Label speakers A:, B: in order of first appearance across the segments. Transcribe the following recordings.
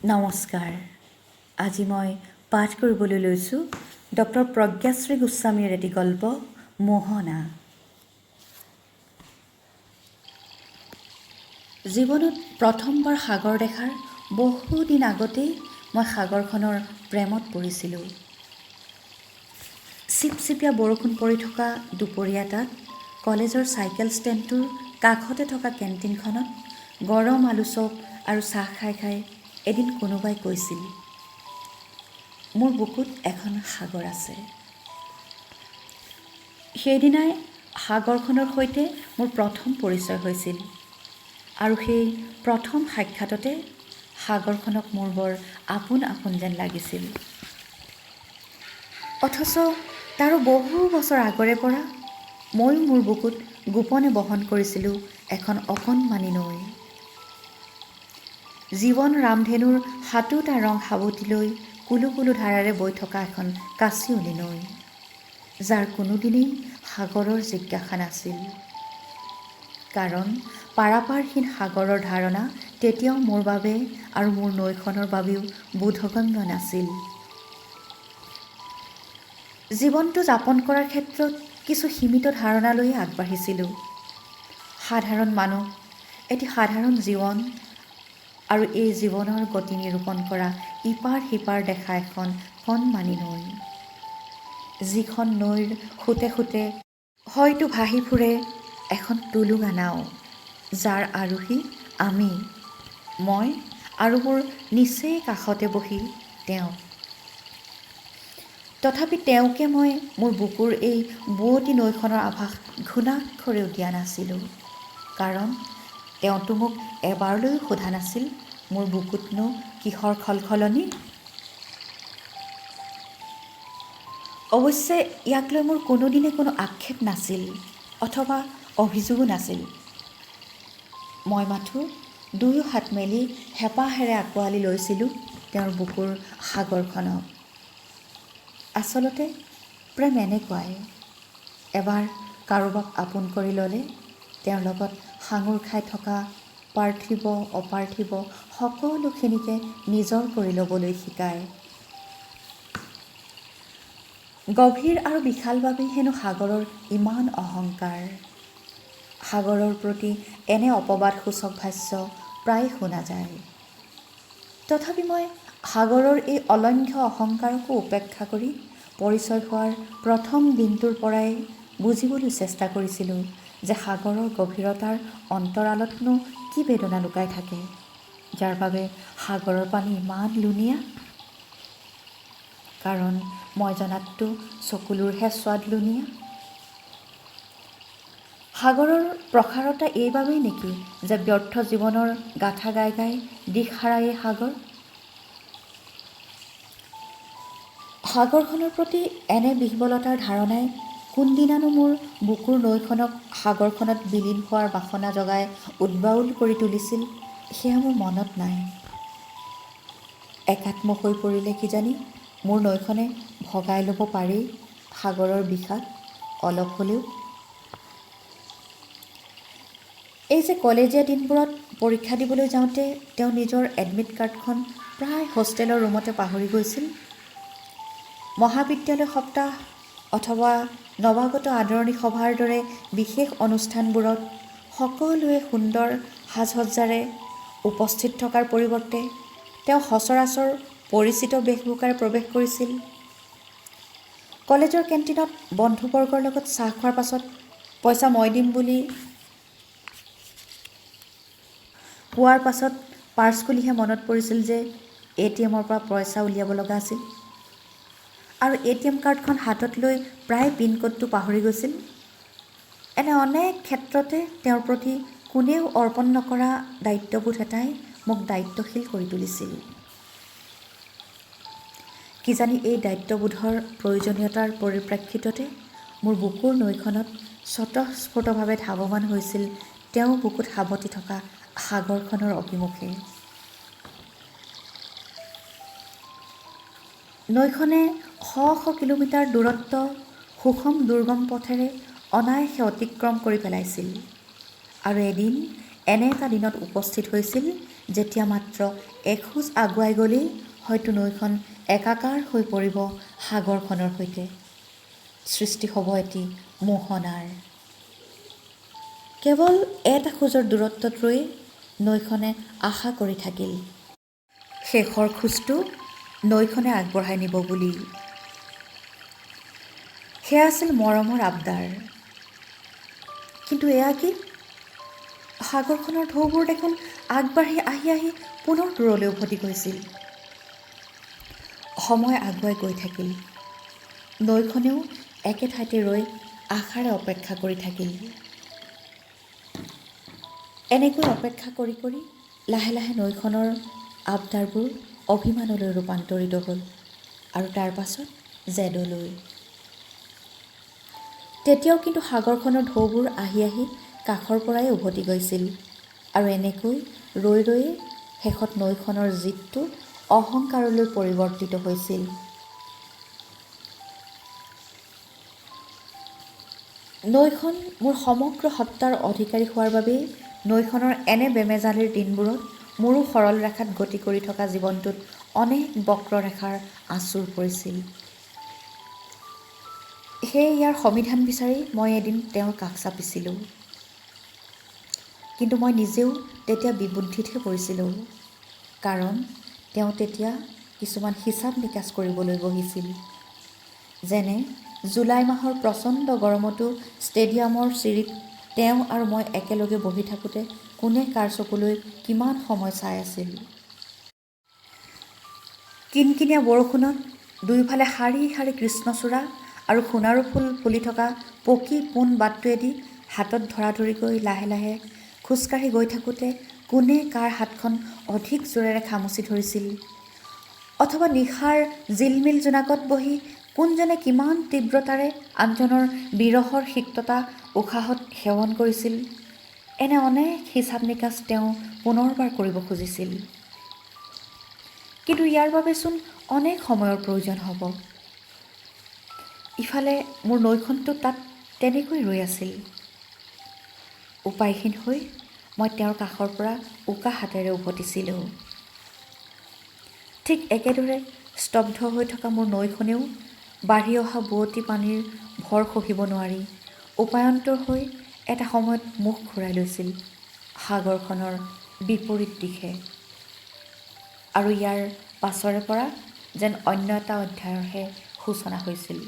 A: নমস্কাৰ। আজি মই পাঠ কৰিবলৈ লৈছোঁ ডক্টৰ প্ৰজ্ঞাশ্ৰী গোস্বামীৰ এটি গল্প মোহনা। জীৱনত প্ৰথমবাৰ সাগৰ দেখাৰ বহুদিন আগতেই মই সাগৰখনৰ প্ৰেমত পৰিছিলোঁ। চিপচিপীয়া বৰষুণ পৰি থকা দুপৰীয়া তাত কলেজৰ চাইকেল ষ্টেণ্ডটোৰ কাষতে থকা কেণ্টিনখনত গৰম আলু চপ আৰু চাহ খাই খাই এদিন কোনোবাই কৈছিল, মোৰ বুকুত এখন সাগৰ আছে। সেইদিনাই সাগৰখনৰ সৈতে মোৰ প্ৰথম পৰিচয় হৈছিল আৰু সেই প্ৰথম সাক্ষাততে সাগৰখনক মোৰ বৰ আপোন আপোন যেন লাগিছিল। অথচ তাৰো বহু বছৰ আগৰে পৰা ময়ো মোৰ বুকুত গোপনে বহন কৰিছিলোঁ এখন অকণমানি নৈ। জীৱন ৰামধেনুৰ সাতোটা ৰং সাৱটি লৈ কুলু কুলু ধাৰাৰে বৈ থকা এখন কাঁচিয়লি নৈ, যাৰ কোনোদিনেই সাগৰৰ জিজ্ঞাসা নাছিল। কাৰণ পাৰাপাৰহীন সাগৰৰ ধাৰণা তেতিয়াও মোৰ বাবে আৰু মোৰ নৈখনৰ বাবেও বোধগম্য নাছিল। জীৱনটো যাপন কৰাৰ ক্ষেত্ৰত কিছু সীমিত ধাৰণা লৈয়ে আগবাঢ়িছিলোঁ। সাধাৰণ মানুহ, এটি সাধাৰণ জীৱন আৰু এই জীৱনৰ গতি নিৰূপণ কৰা ইপাৰ সিপাৰ দেখা এখন কণমানি নৈ, যিখন নৈৰ সোঁতে সোঁতে হয়তো ভাহি ফুৰে এখন টুলুঙা নাও, যাৰ আৰোহী মই আৰু মোৰ নিচেই কাষতে বহি তেওঁ। তথাপি তেওঁকে মই মোৰ বুকুৰ এই বুৱতী নৈখনৰ আভাস ঘুণাক্ষৰেও দিয়া নাছিলোঁ। কাৰণ তেওঁতো মোক এবাৰলৈও সোধা নাছিল, মোৰ বুকুতনো কিহৰ খলখলনি। অৱশ্যে ইয়াক লৈ মোৰ কোনোদিনে কোনো আক্ষেপ নাছিল অথবা অভিযোগো নাছিল। মই মাথো দুয়ো হাত মেলি হেঁপাহেৰে আঁকোৱালি লৈছিলোঁ তেওঁৰ বুকুৰ সাগৰখনক। আচলতে প্ৰেম এনেকুৱাই, এবাৰ কাৰোবাক আপোন কৰি ল'লে তেওঁৰ লগত সাঙুৰ খাই থকা পাৰ্থিৱ অপাৰ্থিৱ সকলোখিনিকে নিজৰ কৰি ল'বলৈ শিকায়। গভীৰ আৰু বিশাল বাবেই হেনো সাগৰৰ ইমান অহংকাৰ। সাগৰৰ প্ৰতি এনে অপবাদসূচক ভাষ্য প্ৰায় শুনা যায়। তথাপি মই সাগৰৰ এই অলংঘ্য অহংকাৰকো উপেক্ষা কৰি পৰিচয় হোৱাৰ প্ৰথম দিনটোৰ পৰাই বুজিবলৈ চেষ্টা কৰিছিলোঁ যে সাগৰৰ গভীৰতাৰ অন্তৰালতনো কি বেদনা লুকাই থাকে, যাৰ বাবে সাগৰৰ পানী ইমান লুণীয়া। কাৰণ মই জনাততো চকুলোৰহে সোৱাদ লুণীয়া। সাগৰৰ প্ৰসাৰতা এইবাবেই নেকি যে ব্যৰ্থ জীৱনৰ গাথা গাই গাই দিশ হাৰায়েই সাগৰখনৰ প্ৰতি এনে বিহ্বলতাৰ ধাৰণাই কোনদিনানো মোৰ বুকুৰ নৈখনক সাগৰখনত বিলীন হোৱাৰ বাসনা জগাই উদ্বাউল কৰি তুলিছিল সেয়া মোৰ মনত নাই। একাত্ম হৈ পৰিলে কিজানি মোৰ নৈখনে ভগাই ল'ব পাৰেই সাগৰৰ বিষাদ অলপ হ'লেও। এই যে কলেজীয়া দিনবোৰত পৰীক্ষা দিবলৈ যাওঁতে তেওঁ নিজৰ এডমিট কাৰ্ডখন প্ৰায় হোষ্টেলৰ ৰুমতে পাহৰি গৈছিল। মহাবিদ্যালয় সপ্তাহ অথবা নৱাগত আদৰণি সভাৰ দৰে বিশেষ অনুষ্ঠানবোৰত সকলোৱে সুন্দৰ সাজসজ্জাৰে উপস্থিত থকাৰ পৰিৱৰ্তে তেওঁ সচৰাচৰ পৰিচিত বেশভূষাৰে প্ৰৱেশ কৰিছিল। কলেজৰ কেণ্টিনত বন্ধুবৰ্গৰ লগত চাহ খোৱাৰ পাছত পইচা মই দিম বুলি কোৱাৰ পাছত পাৰ্চ খুলিহে মনত পৰিছিল যে ATMৰ পৰা পইচা উলিয়াব লগা আছিল আৰু ATM কাৰ্ডখন হাতত লৈ প্ৰায় পিন ক'ডটো পাহৰি গৈছিল। এনে অনেক ক্ষেত্ৰতে তেওঁৰ প্ৰতি কোনেও অৰ্পণ নকৰা দায়িত্ববোধ এটাই মোক দায়িত্বশীল কৰি তুলিছিল। কিজানি এই দায়িত্ববোধৰ প্ৰয়োজনীয়তাৰ পৰিপ্ৰেক্ষিততে মোৰ বুকুৰ নৈখনত স্বতঃস্ফূৰ্তভাৱে ধাৱমান হৈছিল তেওঁ বুকুত সাৱটি থকা সাগৰখনৰ অভিমুখে। নৈখনে শ শ কিলোমিটাৰ দূৰত্ব সুষম দুৰ্গম পথেৰে অনায়াসে অতিক্ৰম কৰি পেলাইছিল আৰু এদিন এনে এটা দিনত উপস্থিত হৈছিল যেতিয়া মাত্ৰ এখোজ আগুৱাই গ'লেই হয়তো নৈখন একাকাৰ হৈ পৰিব সাগৰখনৰ সৈতে। সৃষ্টি হ'ব এটি মোহনাৰ। কেৱল এটা খোজৰ দূৰত্বত ৰৈ নৈখনে আশা কৰি থাকিল শেষৰ খোজটো নৈখনে আগবঢ়াই নিব বুলি। সেয়া আছিল মৰমৰ আবদাৰ। কিন্তু এয়া কি? সাগৰখনৰ ঢৌবোৰ দেখোন আগবাঢ়ি আহি আহি পুনৰ দূৰলৈ উভতি গৈছিল। সময় আগুৱাই গৈ থাকিল। নৈখনেও একে ঠাইতে ৰৈ আশাৰে অপেক্ষা কৰি থাকিল। এনেকৈ অপেক্ষা কৰি কৰি লাহে লাহে নৈখনৰ আবদাৰবোৰ অভিমানলৈ ৰূপান্তৰিত হ'ল আৰু তাৰ পাছত জেদলৈ। তেতিয়াও কিন্তু সাগৰখনৰ ঢৌবোৰ আহি আহি কাষৰ পৰাই উভতি গৈছিল আৰু এনেকৈ ৰৈ ৰৈয়ে শেষত নৈখনৰ জিদটো অহংকাৰলৈ পৰিৱৰ্তিত হৈছিল। নৈখন মোৰ সমগ্ৰ সত্তাৰ অধিকাৰী হোৱাৰ বাবেই নৈখনৰ এনে বেমেজালিৰ দিনবোৰত মোৰো সৰল ৰেখাত গতি কৰি থকা জীৱনটোত অনেক বক্ৰৰেখাৰ আঁচোৰ পৰিছিল। সেয়ে ইয়াৰ সমিধান বিচাৰি মই এদিন তেওঁৰ কাষ চাপিছিলোঁ। কিন্তু মই নিজেও তেতিয়া বিবুদ্ধিতহে পৰিছিলোঁ। কাৰণ তেওঁ তেতিয়া কিছুমান হিচাপ নিকাচ কৰিবলৈ বহিছিল। যেনে জুলাই মাহৰ প্ৰচণ্ড গৰমতো ষ্টেডিয়ামৰ চিৰিত তেওঁ আৰু মই একেলগে বহি থাকোঁতে কোনে কাৰ চকুলৈ কিমান সময় চাই আছিল। কিনকিনীয়া বৰষুণত দুয়োফালে শাৰী শাৰী কৃষ্ণচূড়া আৰু সোণাৰু ফুল ফুলি থকা পকী পোন বাটটোৱেদি হাতত ধৰাধৰিকৈ লাহে লাহে খোজকাঢ়ি গৈ থাকোঁতে কোনে কাৰ হাতখন অধিক জোৰেৰে খামুচি ধৰিছিল, অথবা নিশাৰ জিলমিল জোনাকত বহি কোনজনে কিমান তীব্ৰতাৰে আনজনৰ বিৰহৰ সিক্ততা উশাহত সেৱন কৰিছিল, এনে অনেক হিচাপ নিকাচ তেওঁ পুনৰবাৰ কৰিব খুজিছিল। কিন্তু ইয়াৰ বাবেচোন অনেক সময়ৰ প্ৰয়োজন হ'ব। ইফালে মোৰ নৈখনটো তাত তেনেকৈ ৰৈ আছিল। উপায়হীন হৈ মই তেওঁৰ কাষৰ পৰা উকা হাতেৰে উভতিছিলোঁ। ঠিক একেদৰে স্তব্ধ হৈ থকা মোৰ নৈখনেও বাঢ়ি অহা বোৱতী পানীৰ ভৰ সহিব নোৱাৰি উপায়ন্তৰ হৈ এটা সময়ত মুখ ঘূৰাই লৈছিল সাগৰখনৰ বিপৰীত দিশে। আৰু ইয়াৰ পাছৰে পৰা যেন অন্য এটা অধ্যায়ৰহে সূচনা হৈছিল।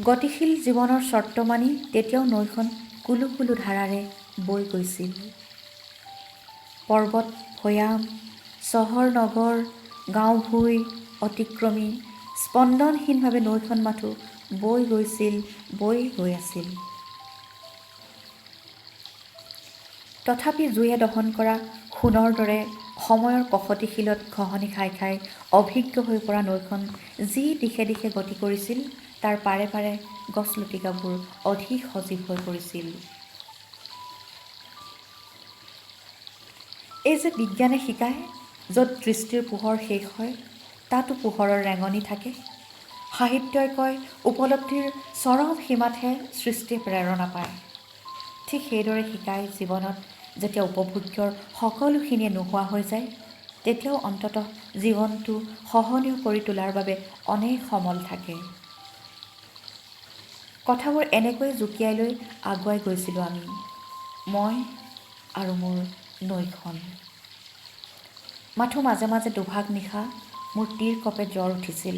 A: গতিশীল জীৱনৰ চৰ্ত মানি তেতিয়াও নৈখন কুলু কুলু ধাৰাৰে বৈ গৈছিল। পৰ্বত ভৈয়াম, চহৰ নগৰ, গাঁও ভুঁই অতিক্ৰমী স্পন্দনহীনভাৱে নৈখন মাথো বৈ গৈছিল, বৈ গৈ আছিল। তথাপি জুয়ে দহন কৰা সোণৰ দৰে সময়ৰ কষটি শিলত ঘঁহনি খাই খাই অভিজ্ঞ হৈ পৰা নৈখন যি দিশে দিশে গতি কৰিছিল তাৰ পাৰে পাৰে গছলতিকাবোৰ অধিক সজীৱ হৈ পৰিছিল। এই যে বিজ্ঞানে শিকায় য'ত দৃষ্টিৰ পোহৰ শেষ হয় তাতো পোহৰৰ ৰেঙনি থাকে, সাহিত্যই কয় উপলব্ধিৰ চৰম সীমাতহে সৃষ্টিয়ে প্ৰেৰণা পায়, ঠিক সেইদৰে শিকায় জীৱনত যেতিয়া উপভোগ্যৰ সকলোখিনিয়ে নোহোৱা হৈ যায় তেতিয়াও অন্ততঃ জীৱনটো সহনীয় কৰি তোলাৰ বাবে অনেক সমল থাকে। কথাবোৰ এনেকৈয়ে জুকিয়াই লৈ আগুৱাই গৈছিলোঁ আমি, মই আৰু মোৰ নৈখন। মাথো মাজে মাজে দুভাগ নিশা মোৰ তীৰকঁপে জ্বৰ উঠিছিল।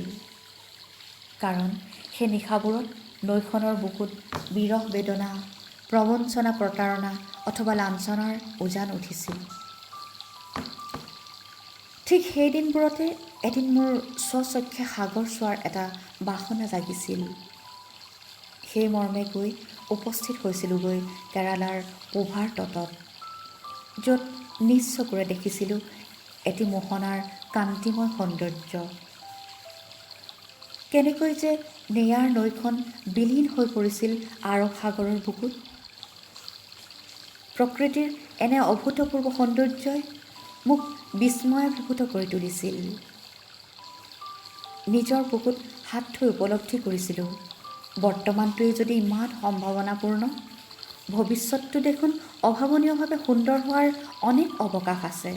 A: কাৰণ সেই নিশাবোৰত নৈখনৰ বুকুত বিৰহ বেদনা, প্ৰবঞ্চনা প্ৰতাৰণা অথবা লাঞ্ছনাৰ উজান উঠিছিল। ঠিক সেই দিনবোৰতে এদিন মোৰ স্বচক্ষে সাগৰ চোৱাৰ এটা বাসনা জাগিছিল। সেই মৰ্মে গৈ উপস্থিত হৈছিলোঁগৈ কেৰালাৰ পোভাৰ তটত, য'ত নিজ চকুৰে দেখিছিলোঁ এটি মোহনাৰ কান্তিময় সৌন্দৰ্য। কেনেকৈ যে নেয়াৰ নৈখন বিলীন হৈ পৰিছিল আৰৱ সাগৰৰ বুকুত। প্ৰকৃতিৰ এনে অভূতপূৰ্ব সৌন্দৰ্যই মোক বিস্ময়াভিভূত কৰি তুলিছিল। নিজৰ বুকুত হাত থৈ উপলব্ধি কৰিছিলোঁ বৰ্তমানটোৱেই যদি ইমান সম্ভাৱনাপূৰ্ণ, ভৱিষ্যতটো দেখোন অভাৱনীয়ভাৱে সুন্দৰ হোৱাৰ অনেক অৱকাশ আছে।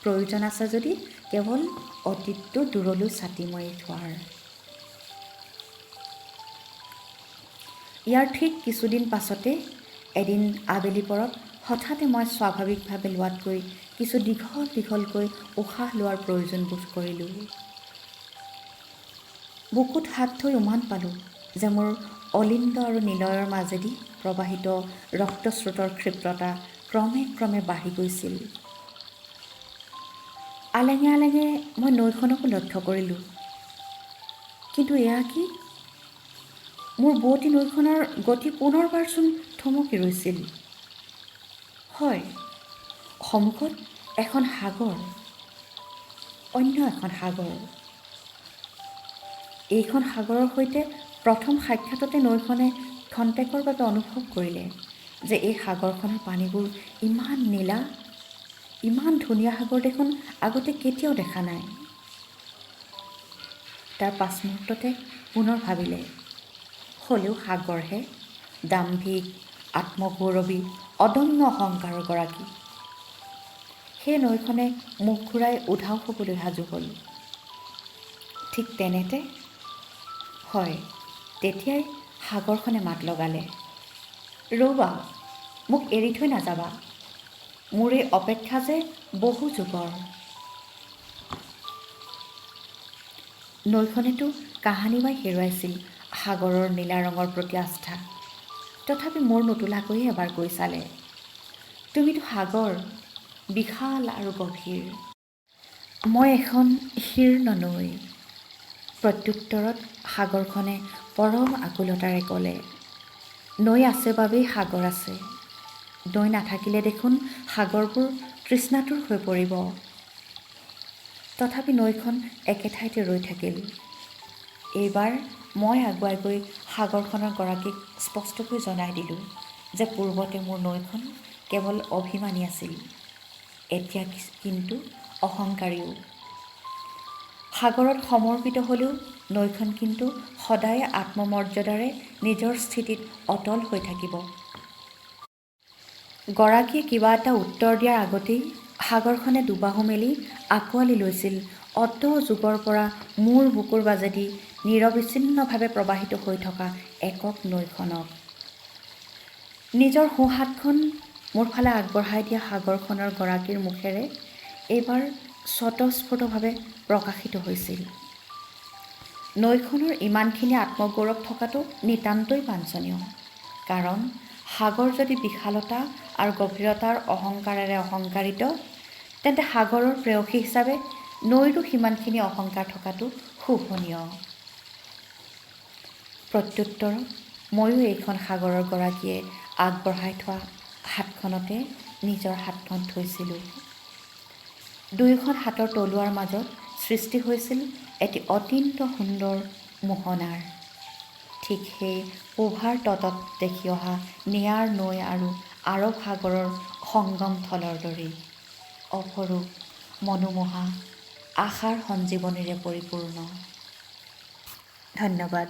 A: প্ৰয়োজন আছে যদি কেৱল অতীতটো দূৰলৈ ছাতি মাৰি থোৱাৰ। ইয়াৰ ঠিক কিছুদিন পাছতে এদিন আবেলি পৰত হঠাতে মই স্বাভাৱিকভাৱে লোৱাতকৈ কিছু দীঘলকৈ উশাহ লোৱাৰ প্ৰয়োজন বোধ কৰিলোঁ। বুকুত হাত থৈ উমান পালোঁ যে মোৰ অলিন্দ আৰু নিলয়ৰ মাজেদি প্ৰবাহিত ৰক্তস্ৰোতৰ ক্ষিপ্ৰতা ক্ৰমে বাঢ়ি গৈছিল। আলেঙে মই নৈখনকো লক্ষ্য কৰিলোঁ। কিন্তু এয়া কি? মোৰ বোৱতী নৈখনৰ গতি পুনৰবাৰচোন থমকি ৰৈছিল। হয়, সন্মুখত এখন সাগৰ, অন্য এখন সাগৰ। এইখন সাগৰৰ সৈতে প্ৰথম সাক্ষাততে নৈখনে ক্ষন্তেকৰ বাবে অনুভৱ কৰিলে যে এই সাগৰখনৰ পানীবোৰ ইমান নীলা, ইমান ধুনীয়া সাগৰ দেখোন আগতে কেতিয়াও দেখা নাই। তাৰ পাছমুহূৰ্ততে পুনৰ ভাবিলে, হ'লেও সাগৰহে, দাম্ভিক, আত্মগৌৰৱী, অদম্য অহংকাৰৰ গৰাকী। সেই নৈখনে মুখ ঘূৰাই উধাও হ'বলৈ সাজু হ'ল। ঠিক তেনেতে হয়, তেতিয়াই সাগৰখনে মাত লগালে, ৰ'বা, মোক এৰি থৈ নাযাবা, মোৰ এই অপেক্ষা যে বহু যুগৰ। নৈখনেতো কাহানিবাই হেৰুৱাইছিল সাগৰৰ নীলা ৰঙৰ প্ৰতি আস্থা। তথাপি মোৰ নোতোলাকৈয়ে এবাৰ কৈ চালে, তুমিতো সাগৰ, বিশাল আৰু গভীৰ। মই এখন শীৰ্ণ নৈ। প্ৰত্যুত্তৰত সাগৰখনে পৰম আকুলতাৰে ক'লে, নৈ আছে বাবেই সাগৰ আছে। নৈ নাথাকিলে দেখোন সাগৰবোৰ তৃষ্ণাতুৰ হৈ পৰিব। তথাপি নৈখন একে ঠাইতে ৰৈ থাকিল। এইবাৰ মই আগুৱাই গৈ সাগৰখনৰ গৰাকীক স্পষ্টকৈ জনাই দিলোঁ যে পূৰ্বতে মোৰ নৈখন কেৱল অভিমানী আছিল, এতিয়া কিন্তু অহংকাৰীও। সাগৰত সমৰ্পিত হ'লেও নৈখন কিন্তু সদায় আত্মমৰ্যাদাৰে নিজৰ স্থিতিত অটল হৈ থাকিব। গৰাকীয়ে কিবা এটা উত্তৰ দিয়াৰ আগতেই সাগৰখনে দুবাহু মেলি আঁকোৱালি লৈছিল যুগৰ পৰা মোৰ বুকুৰ মাজেদি নিৰবিচ্ছিন্নভাৱে প্ৰবাহিত হৈ থকা একক নৈখনক। নিজৰ সোঁহাতখন মোৰ ফালে আগবঢ়াই দিয়া সাগৰখনৰ গৰাকীৰ মুখেৰে এইবাৰ স্বতঃস্ফূৰ্তভাৱে প্ৰকাশিত হৈছিল, নৈখনৰ ইমানখিনি আত্মগৌৰৱ থকাটো নিতান্তই বাঞ্ছনীয়। কাৰণ সাগৰ যদি বিশালতা আৰু গভীৰতাৰ অহংকাৰেৰে অহংকাৰিত, তেন্তে সাগৰৰ প্ৰেয়সী হিচাপে নৈৰো সিমানখিনি অহংকাৰ থকাটো শোভনীয়। প্ৰত্যুত্তৰত ময়ো এইখন সাগৰৰ গৰাকীয়ে আগবঢ়াই থোৱা হাতখনতে নিজৰ হাতখন থৈছিলোঁ। দুয়োখন হাতৰ তলুৱাৰ মাজত সৃষ্টি হৈছিল এটি অত্যন্ত সুন্দৰ মোহনাৰ। ঠিক সেই পূভাৰ তটত দেখি অহা নিয়াৰ নৈ আৰু আৰৱ সাগৰৰ সংগম থলৰ দৰেই অপৰূপ, মনোমোহা, আশাৰ সঞ্জীৱনীৰে পৰিপূৰ্ণ। ধন্যবাদ।